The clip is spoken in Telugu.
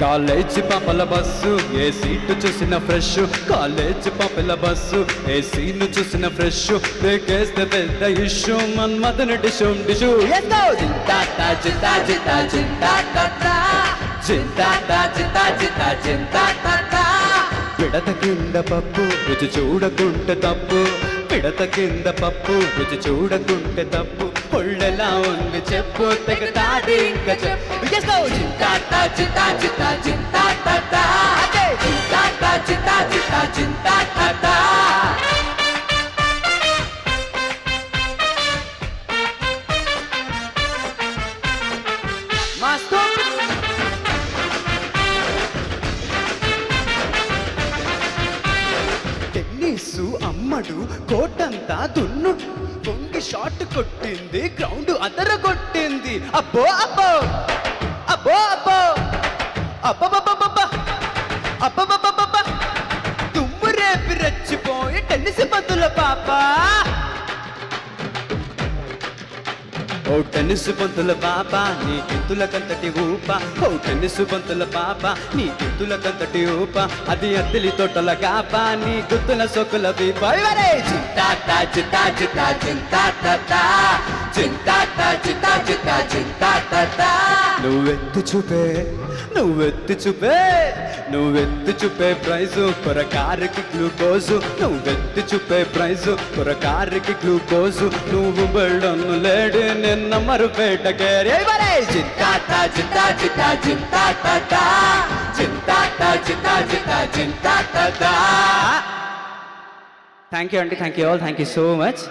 కాలేజ్ పాపల బస్సు ఏ సీటు చూసిన ఫ్రెష్, కాలేజ్ పాపల బస్సు ఏ సీను చూసిన ఫ్రెష్, బ్రేకేస్తే పెద్ద ఇష్యూ మన్మథుని డిషు డిషు. జింతాతా జింతా జింతా జింతాతా జింతాతా జింతా జింతా జింతాతా. పిడత కింద పప్పు రుచి చూడకుంటే తప్పు, పిడత కింద పప్పు రుచి చూడకుంటే తప్పు. ఒళ్ళెలా ఉంది చెప్పు తెగతాది ఇంకా చెప్పు. జింతాతా జింతా జింతా జింతాతా జింతాతా జింతా జింతా జింతాతా. టెన్నిసు అమ్మడు కోటంతా దున్ను పొంగి షాట్ కొట్టింది, గ్రౌండ్ అదర కొట్టింది. అబ్బో అబ్బో అబ్బో అబ్బో అబ్బబ్బబ్బబ్బ అబ్బబ్బబ్బబ్బ. దుమ్ము రేపి రెచ్చిపోయి టెన్నిస్ బంతుల పాప. ఓ టెన్నిస్ బంతుల పాప నీ కింతుల కంతటి ఊప, ఓ టెన్నిస్ బంతుల పాప నీ కింతుల కంతటి ఊప. అది అద్దెలి తోటల కాప నీ గుత్తుల సొక్కుల వీప. జింతాతా జింతా జింతా జింతాతా జింతాతా జింతా జింతా జింతాతా. నువ్వెత్తి చూపే నువ్వెత్తి చూపే నువ్వెత్తి చూపే ప్రైజు కొరకారికి గ్లూకోజు, నువ్వెత్తి చూపే ప్రైజు కొరకారికి గ్లూకోజు. నువ్వు బెళ్ళను లేడి నిన్న మరుపేటకేరే. జింతాతా జింతా జింతా జింతాతా జింతాతా జింతా జింతా జింతాతా. థ్యాంక్ యూ అండి, thank you all, thank you so much.